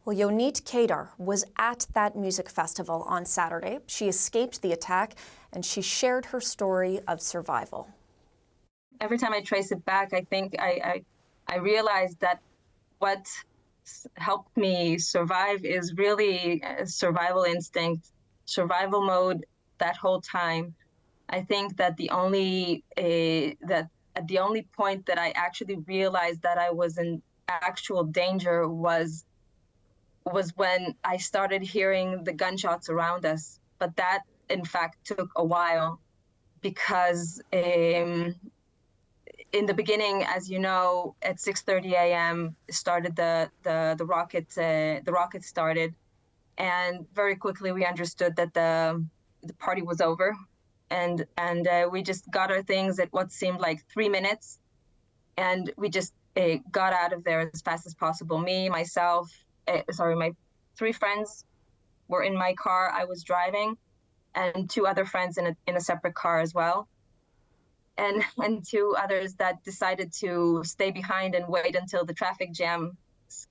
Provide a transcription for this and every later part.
Well, Yonit Keidar was at that music festival on Saturday. She escaped the attack and she shared her story of survival. Every time I trace it back, I think I realized that what helped me survive is really a survival instinct, survival mode that whole time. I think that the only at the only point that I actually realized that I was in actual danger was when I started hearing the gunshots around us. But that, in fact, took a while because in the beginning, as you know, at 6:30 a.m. started the rocket started, and very quickly we understood that the party was over, and we just got our things at what seemed like 3 minutes, and we just got out of there as fast as possible. Me, myself, my 3 friends were in my car. I was driving, and 2 other friends in a separate car as well. And 2 others that decided to stay behind and wait until the traffic jam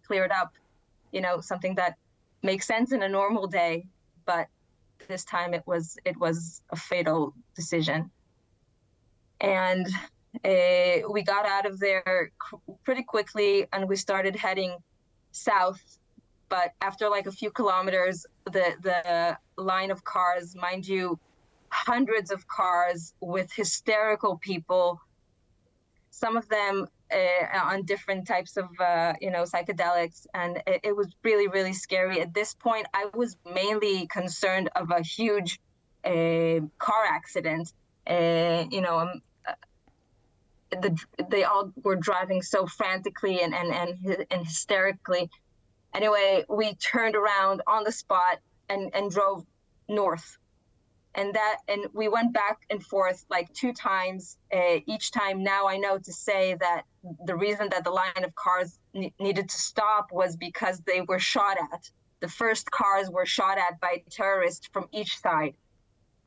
cleared up. You know, something that makes sense in a normal day, but this time it was a fatal decision. And we got out of there pretty quickly, and we started heading south. But after like a few kilometers, the line of cars, mind you, hundreds of cars with hysterical people, some of them on different types of psychedelics, and it was really, really scary. At this point, I was mainly concerned of a huge car accident. They all were driving so frantically and hysterically. Anyway, we turned around on the spot and drove north. And we went back and forth like 2 times. Each time now I know to say that the reason that the line of cars needed to stop was because they were shot at. The first cars were shot at by terrorists from each side.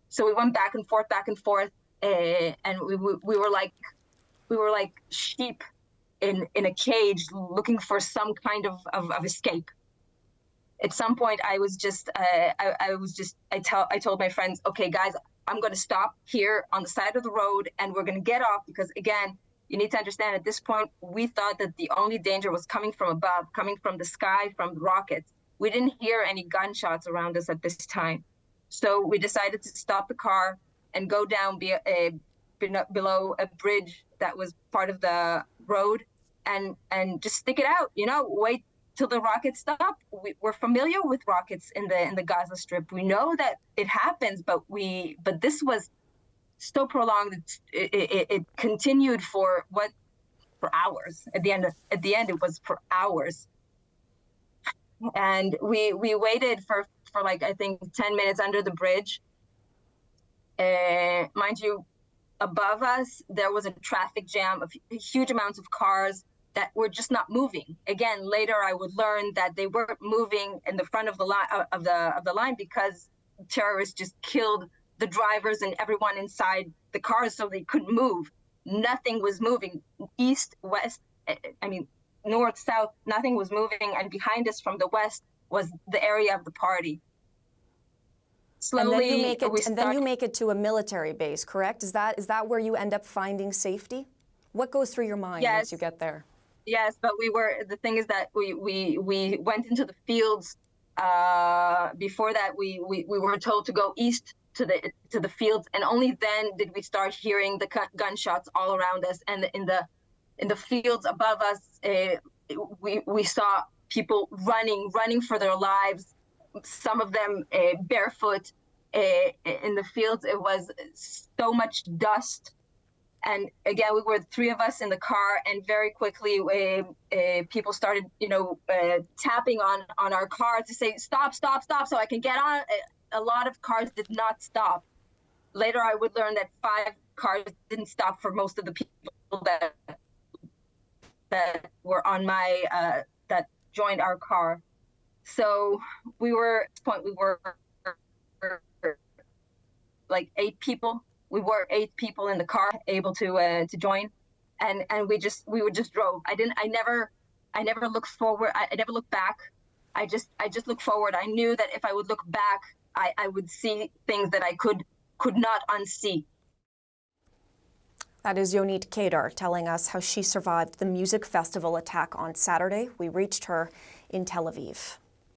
So we went back and forth, and we were like sheep in a cage looking for some kind of escape. At some point, I told my friends, okay, guys, I'm going to stop here on the side of the road and we're going to get off, because again, you need to understand at this point, we thought that the only danger was coming from above, coming from the sky, from the rockets. We didn't hear any gunshots around us at this time. So we decided to stop the car and go down below a bridge that was part of the road and just stick it out, wait till the rockets stop. We're familiar with rockets in the Gaza Strip. We know that it happens, but this was so prolonged. It continued for hours. At the end, it was for hours. And we waited for like, I think 10 minutes under the bridge. Mind you, above us, there was a traffic jam of huge amounts of cars that were just not moving. Again, later I would learn that they weren't moving in the front of the line of the line because terrorists just killed the drivers and everyone inside the cars, so they couldn't move. Nothing was moving. East, west, north, south, nothing was moving. And behind us from the west was the area of the party. Slowly, then you make it to a military base, correct? Is that where you end up finding safety? What goes through your mind once you get there? Yes, but the thing is that we went into the fields. Before that, we were told to go east to the fields, and only then did we start hearing the gunshots all around us. And in the fields above us, we saw people running for their lives. Some of them barefoot in the fields. It was so much dust. And again, we were 3 of us in the car, and very quickly people started, tapping on our car to say, stop, so I can get on. A lot of cars did not stop. Later, I would learn that 5 cars didn't stop for most of the people that were on that joined our car. So we were like 8 people. We were 8 people in the car able to join, and we just drove. I never looked forward. I never looked back. I just look forward. I knew that if I would look back, I would see things that I could not unsee. That is Yonit Keidar telling us how she survived the music festival attack on Saturday. We reached her in Tel Aviv.